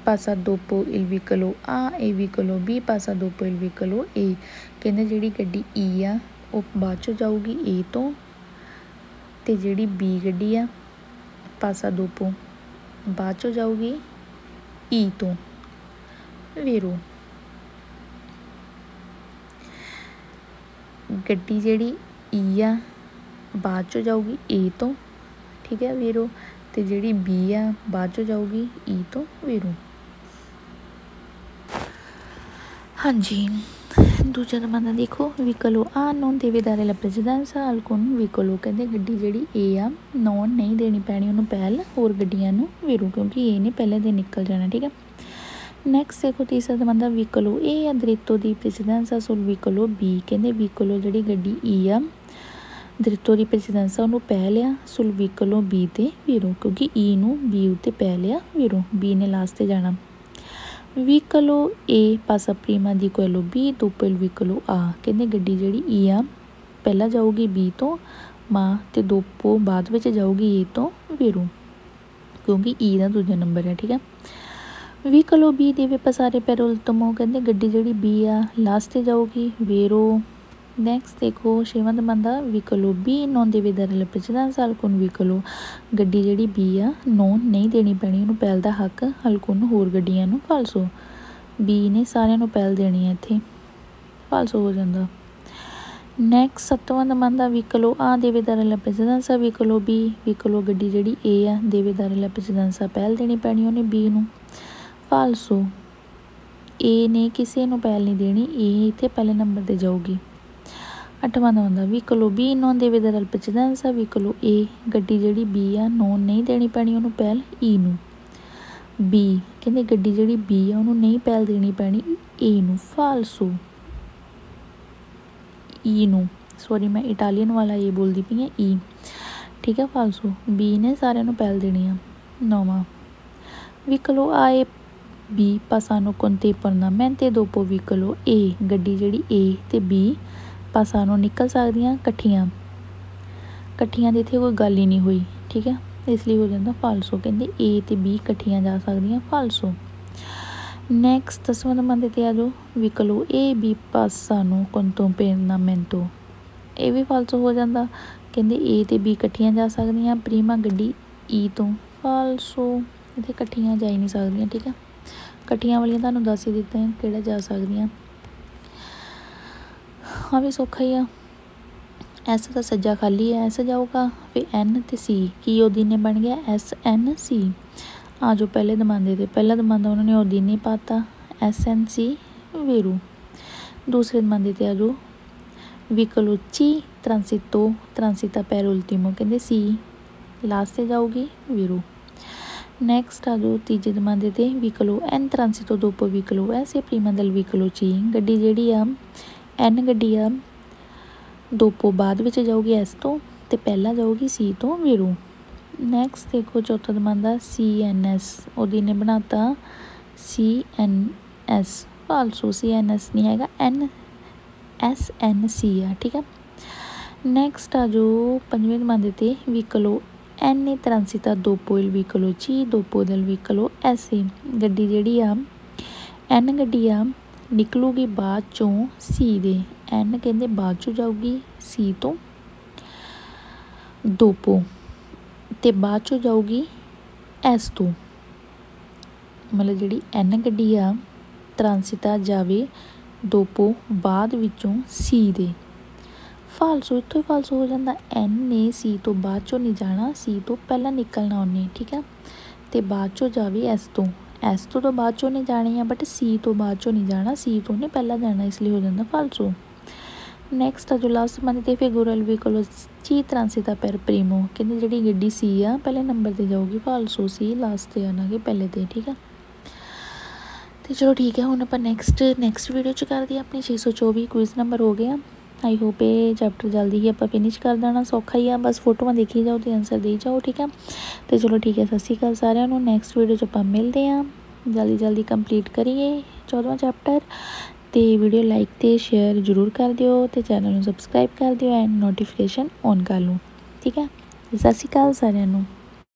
ਪਾਸਾ ਦੋਪੋ ਇਲ ਵਹੀਕਲ ਆ ਏ ਵਹੀਕਲ ਬੀ ਪਾਸਾ ਦੋਪੋ ਇਲ ਵਹੀਕਲ ਏ, ਕਹਿੰਦੇ ਜਿਹੜੀ ਗੱਡੀ ਈ ਆ ਉਹ ਬਾਅਦ ਚੋਂ ਜਾਊਗੀ ਏ ਤੋਂ, ਅਤੇ ਜਿਹੜੀ ਬੀ ਗੱਡੀ ਆ ਪਾਸਾ ਦੋਪੋ ਬਾਅਦ ਚੋਂ ਜਾਊਗੀ ਈ ਤੋਂ, ਵੇਰੋ। ਗੱਡੀ ਜਿਹੜੀ ਈ ਆ ਬਾਅਦ ਚੋਂ ਜਾਊਗੀ ਏ ਤੋਂ, ਠੀਕ ਹੈ ਵੇਰੋ, ਅਤੇ ਜਿਹੜੀ ਬੀ ਆ ਬਾਅਦ ਚੋਂ ਜਾਊਗੀ ਈ ਤੋਂ, ਵੇਰੋ। ਹਾਂਜੀ ਦੂਜਾ ਨੰਬਰ ਦੇਖੋ ਵਹੀਕਲ ਆ ਨੋਨ ਦੇਵੇ ਦਾਰੇ ਲਾ ਪ੍ਰੈਜ਼ੀਡੈਂਸਾ ਅਲਕੋਨ ਵਹੀਕਲ, ਕਹਿੰਦੇ ਗੱਡੀ ਜਿਹੜੀ ਏ ਆ ਨੋਨ ਨਹੀਂ ਦੇਣੀ ਪੈਣੀ ਉਹਨੂੰ ਪਹਿਲ ਹੋਰ ਗੱਡੀਆਂ ਨੂੰ, ਵੇਰੋ, ਕਿਉਂਕਿ ਏ ਨੇ ਪਹਿਲੇ ਦੇ ਨਿਕਲ ਜਾਣਾ, ਠੀਕ ਹੈ। ਨੈਕਸਟ ਦੇਖੋ ਤੀਸਰਾ ਨੰਬਰ ਵਹੀਕਲ ਏ ਆ ਦ੍ਰਿਤੋ ਦੀ ਪ੍ਰੈਜ਼ੀਡੈਂਸਾ ਸੁਲ ਵਹੀਕਲ ਬੀ, ਕਹਿੰਦੇ ਵਹੀਕਲ ਜਿਹੜੀ ਗੱਡੀ ਈ ਆ ਦ੍ਰਿਤੋ ਦੀ ਪ੍ਰੈਜ਼ੀਡੈਂਸਾ ਉਹਨੂੰ ਪਹਿਲ ਆ ਸੁਲ ਵਹੀਕਲ ਬੀ 'ਤੇ, ਵੇਰੋ, ਕਿਉਂਕਿ ਈ ਨੂੰ ਬੀ ਉੱਤੇ ਪਹਿਲ ਆ, ਵੇਰੋ, ਬੀ ਨੇ ਲਾਸਟ 'ਤੇ ਜਾਣਾ। ਵਹੀਕਲ ਏ ਪਾਸਾ ਪ੍ਰੀਮਾ ਦੀ ਕੋਇਲੋ ਬੀ ਦੋਪੋ ਵਹੀਕਲ ਆ, ਕਹਿੰਦੇ ਗੱਡੀ ਜਿਹੜੀ ਈ ਆ ਪਹਿਲਾਂ ਜਾਊਗੀ ਬੀ ਤੋਂ ਮਾਂ ਅਤੇ ਦੋਪੋ ਬਾਅਦ ਵਿੱਚ ਜਾਊਗੀ ਏ ਤੋਂ, ਵੇਰੋ, ਕਿਉਂਕਿ ਈ ਦਾ ਦੂਜਾ ਨੰਬਰ ਹੈ, ਠੀਕ ਹੈ। ਵਹੀਕਲ ਬੀ ਦੇਵੇ ਪਸਾਰੇ ਪੈਰ ਉਲਤਮੋ, ਕਹਿੰਦੇ ਗੱਡੀ ਜਿਹੜੀ ਬੀ ਆ ਲਾਸਟ 'ਤੇ ਜਾਊਗੀ, ਵੇਰੋ। ਨੈਕਸਟ ਦੇਖੋ ਛੇਵਾਂ ਨੰਬਰ ਵਹੀਕਲ ਬੀ ਨੋਨ ਦੇਵੇ ਦਾਰੇ ਲਾ ਪ੍ਰੈਜ਼ੀਡੈਂਸਾ ਅਲਕੋਨ ਵਹੀਕਲ, ਗੱਡੀ ਜਿਹੜੀ ਬੀ ਆ ਨੋਨ ਨਹੀਂ ਦੇਣੀ ਪੈਣੀ ਉਹਨੂੰ ਪਹਿਲ ਦਾ ਹੱਕ ਅਲਕੋਨ ਹੋਰ ਗੱਡੀਆਂ ਨੂੰ, ਫਾਲਸੋ। ਬੀ ਨੇ ਸਾਰਿਆਂ ਨੂੰ ਪਹਿਲ ਦੇਣੀ ਹੈ ਇੱਥੇ, ਫਾਲਸੋ ਹੋ ਜਾਂਦਾ। ਨੈਕਸਟ ਸੱਤਵਾਂ ਨੰਬਰ ਵਹੀਕਲ ਆ ਦੇਵੇ ਦਾਰੇ ਲਾ ਪ੍ਰੈਜ਼ੀਡੈਂਸਾ ਵਹੀਕਲ ਬੀ, ਵਹੀਕਲ ਗੱਡੀ ਜਿਹੜੀ ਏ ਆ ਦੇਵੇ ਦਾਰੇ ਲਾ ਪ੍ਰੈਜ਼ੀਡੈਂਸਾ ਪਹਿਲ ਦੇਣੀ ਪੈਣੀ ਉਹਨੇ ਬੀ ਨੂੰ, ਫਾਲਸੋ। ਏ ਨੇ ਕਿਸੇ ਨੂੰ ਪਹਿਲ ਨਹੀਂ ਦੇਣੀ, ਏ ਇੱਥੇ ਪਹਿਲੇ ਨੰਬਰ 'ਤੇ ਜਾਊਗੀ। ਅੱਠਵਾਂ ਨੰਬਰ ਵਹੀਕਲ ਬੀ ਨੋਨ ਦੇਵੇ ਦਾਰੇ ਲਾ ਪ੍ਰੈਜ਼ੀਡੈਂਸਾ ਵਹੀਕਲ ਏ, ਗੱਡੀ ਜਿਹੜੀ ਬੀ ਆ ਨੋਨ ਨਹੀਂ ਦੇਣੀ ਪੈਣੀ ਉਹਨੂੰ ਪਹਿਲ ਈ ਨੂੰ, ਬੀ ਕਹਿੰਦੇ ਗੱਡੀ ਜਿਹੜੀ ਬੀ ਆ ਉਹਨੂੰ ਨਹੀਂ ਪਹਿਲ ਦੇਣੀ ਪੈਣੀ ਏ ਨੂੰ, ਫਾਲਸੋ। ਈ ਨੂੰ, ਸੋਰੀ ਮੈਂ ਇਟਾਲੀਅਨ ਵਾਲਾ ਏ ਬੋਲਦੀ ਪਈ ਹਾਂ, ਈ, ਠੀਕ ਹੈ, ਫਾਲਸੋ। ਬੀ ਨੇ ਸਾਰਿਆਂ ਨੂੰ ਪਹਿਲ ਦੇਣੀ ਆ। ਨੌਵਾਂ ਵਹੀਕਲ ਆ ਏ ਬੀ ਪਾਸਾਨੋ contemporaneamente ਦੋਪੋ ਵਹੀਕਲ ਏ, ਗੱਡੀ ਜਿਹੜੀ ਏ ਅਤੇ ਬੀ ਪਾਸਾਨੋ ਨਿਕਲ ਸਕਦੀਆਂ ਇਕੱਠੀਆਂ, ਇਕੱਠੀਆਂ ਦੀ ਇੱਥੇ ਕੋਈ ਗੱਲ ਹੀ ਨਹੀਂ ਹੋਈ, ਠੀਕ ਹੈ, ਇਸ ਲਈ ਹੋ ਜਾਂਦਾ ਫਾਲਸੋ, ਕਹਿੰਦੇ ਏ ਅਤੇ ਬੀ ਇਕੱਠੀਆਂ ਜਾ ਸਕਦੀਆਂ, ਫਾਲਸੋ। ਨੈਕਸਟ 10ਵਾਂ ਨੰਬਰ 'ਤੇ ਆ ਜਾਓ ਵਹੀਕਲ ਏ ਬੀ ਪਾਸਾਨੋ contemporaneamente, ਇਹ ਵੀ ਫਾਲਸੋ ਹੋ ਜਾਂਦਾ, ਕਹਿੰਦੇ ਏ ਅਤੇ ਬੀ ਇਕੱਠੀਆਂ ਜਾ ਸਕਦੀਆਂ ਪ੍ਰੀਮਾ ਗੱਡੀ ਈ ਤੋਂ, ਫਾਲਸੋ, ਇੱਥੇ ਇਕੱਠੀਆਂ ਜਾ ਹੀ ਨਹੀਂ ਸਕਦੀਆਂ, ਠੀਕ ਹੈ। ਇਕੱਠੀਆਂ ਵਾਲੀਆਂ ਤੁਹਾਨੂੰ ਦੱਸ ਹੀ ਦਿੱਤਾ ਕਿਹੜਾ ਜਾ ਸਕਦੀਆਂ, ਹਾਂ ਵੀ ਸੌਖਾ ਹੀ ਆ। ਐਸ ਦਾ ਸੱਜਾ ਖਾਲੀ ਹੈ, ਐਸ ਜਾਊਗਾ, ਫਿਰ ਐਨ ਅਤੇ ਸੀ, ਕੀ ਉਹਦੀਨੇ ਬਣ ਗਿਆ ਐਸ ਐਨ ਸੀ। ਆ ਜੋ ਪਹਿਲੇ ਦਮਾਂਦੇ 'ਤੇ ਪਹਿਲਾ ਦਮਾਂਦਾ ਉਹਨਾਂ ਨੇ ਉਹਦੀਨੇ ਪਾਤਾ ਐਸ ਐਨ ਸੀ, ਵੇਰੂ। ਦੂਸਰੇ ਦਮਾਂਦੇ 'ਤੇ ਆ ਜੋ ਵੀਕਲ ਚੀ ਟ੍ਰਾਂਸਿਟੋ ਟ੍ਰਾਂਸਿਟਾ ਪੈਰ ਉਲਟੀਮੋ ਕਹਿੰਦੇ ਸੀ ਲਾਸਟ ਤੇ ਜਾਊਗੀ ਵੀਰੋ। ਨੈਕਸਟ ਆ ਜਾਓ ਤੀਜੇ ਦਮਾਂਦੇ ਤੇ ਵੀਕਲੋ ਐਨ ਟ੍ਰਾਂਸਿਟੋ ਦੋਪੋ ਵੀਕਲੋ ਐਸੇ ਪ੍ਰੀਮਾ ਦਲ ਵੀਕਲੋ ਚੀ ਗੱਡੀ ਜਿਹੜੀ ਆ ਐਨ ਗੱਡੀ ਆ ਦੋਪੋ ਬਾਅਦ ਵਿੱਚ ਜਾਊਗੀ ਐਸ ਤੋਂ ਤੇ ਪਹਿਲਾਂ ਜਾਊਗੀ ਸੀ ਤੋਂ ਵੀਰੋ। ਨੈਕਸਟ ਦੇਖੋ ਚੌਥਾ ਦਮਾਂਦਾ CNS ਉਹਦੀ ਨੇ ਬਣਾਤਾ CNS ਫਾਲਸੋ CNS ਨਹੀਂ ਹੈਗਾ NSNC ਆ ਠੀਕ ਆ। ਨੈਕਸਟ ਆ ਜੋ ਪੰਜਵੇਂ ਦਮਾਂਦੇ ਤੇ ਵੀਕਲੋ ਐਨ ਟ੍ਰਾਂਸਿਟਾ ਦੋਪੋ ਇਲ ਵੀਕਲੋ ਚੀ ਦੋਪੋ ਦਲ ਵੀਕਲੋ ਐਸੇ ਗੱਡੀ ਜਿਹੜੀ ਆ ਐਨ ਗੱਡੀ ਆ ਨਿਕਲੂਗੀ ਬਾਅਦ ਚੋਂ ਸੀ ਦੇ ਐਨ ਕਹਿੰਦੇ ਬਾਅਦ ਚੋਂ ਜਾਊਗੀ ਸੀ ਤੋਂ ਦੋਪੋ ਤੇ ਬਾਅਦ ਚੋਂ ਜਾਊਗੀ ਐਸ ਤੋਂ ਮਤਲਬ ਜਿਹੜੀ ਐਨ ਗੱਡੀ ਆ ਟ੍ਰਾਂਸਿਟਾ ਜਾਵੇ ਦੋਪੋ ਬਾਅਦ ਵਿੱਚੋਂ ਸੀ ਦੇ ਫਾਲਸੋ ਇੱਥੋਂ ਹੀ ਫਾਲਸੋ ਹੋ ਜਾਂਦਾ ਐਨ ਨੇ ਸੀ ਤੋਂ ਬਾਅਦ ਚੋਂ ਨਹੀਂ ਜਾਣਾ ਸੀ ਤੋਂ ਪਹਿਲਾਂ ਨਿਕਲਣਾ ਉਹਨੇ ਠੀਕ ਆ ਤੇ ਬਾਅਦ ਚੋਂ ਜਾਵੇ ਐਸ ਤੋਂ ਬਾਅਦ ਚੋਂ ਨਹੀਂ ਜਾਣੀ ਆ ਬਟ ਸੀ ਤੋਂ ਬਾਅਦ ਚੋਂ ਨਹੀਂ ਜਾਣਾ ਸੀ ਤੋਂ ਨੇ ਪਹਿਲਾਂ ਜਾਣਾ ਇਸ ਲਈ ਹੋ ਜਾਂਦਾ ਫਾਲਸੋ। ਨੈਕਸਟ ਆ ਜੋ ਲਾਸਟ ਮੰਨ ਤੇ ਫਿਗੂਰਲ ਵੀਕਲੋ ਚੀ ਟ੍ਰਾਂਸਿਟਾ ਪੈਰ ਪ੍ਰੀਮੋ ਕਹਿੰਦੇ ਜਿਹੜੀ ਗੱਡੀ ਸੀ ਆ ਪਹਿਲੇ ਨੰਬਰ ਤੇ ਜਾਊਗੀ ਫਾਲਸੋ ਸੀ ਲਾਸਟ ਤੇ ਆਣਾ ਕਿ ਪਹਿਲੇ ਤੇ ਠੀਕ ਆ। ਤੇ ਚਲੋ ਠੀਕ ਹੈ ਹੁਣ ਆਪਾਂ ਨੈਕਸਟ ਵੀਡੀਓ 'ਚ ਕਰਦੇ ਹਾਂ ਆਪਣੀ 624 ਕੁਇਜ਼ ਨੰਬਰ ਹੋ ਗਿਆ। ਆਈ ਹੋਪ ਇਹ ਚੈਪਟਰ ਜਲਦੀ ਹੀ ਆਪਾਂ ਫਿਨਿਸ਼ ਕਰ ਦੇਣਾ ਸੌਖਾ ਹੀ ਆ ਬਸ ਫੋਟੋਆਂ ਦੇਖੀ ਜਾਓ ਤੇ ਆਨਸਰ ਦੇਈ ਜਾਓ ਠੀਕ ਆ। ਤੇ ਚਲੋ ਠੀਕ ਹੈ ਸਤਿ ਸ਼੍ਰੀ ਅਕਾਲ ਸਾਰਿਆਂ ਨੂੰ ਨੈਕਸਟ ਵੀਡੀਓ 'ਚ ਆਪਾਂ ਮਿਲਦੇ ਹਾਂ ਜਲਦੀ ਕੰਪਲੀਟ ਕਰੀਏ 14ਵਾਂ ਚੈਪਟਰ ਤੇ ਵੀਡੀਓ ਲਾਈਕ ਤੇ ਸ਼ੇਅਰ ਜ਼ਰੂਰ ਕਰ ਦਿਓ ਤੇ ਚੈਨਲ ਨੂੰ ਸਬਸਕ੍ਰਾਈਬ ਕਰ ਦਿਓ ਐਂਡ ਨੋਟੀਫਿਕੇਸ਼ਨ ਔਨ ਕਰ ਲਓ ਠੀਕ ਹੈ। ਸਤਿ ਸ਼੍ਰੀ ਅਕਾਲ ਸਾਰਿਆਂ ਨੂੰ।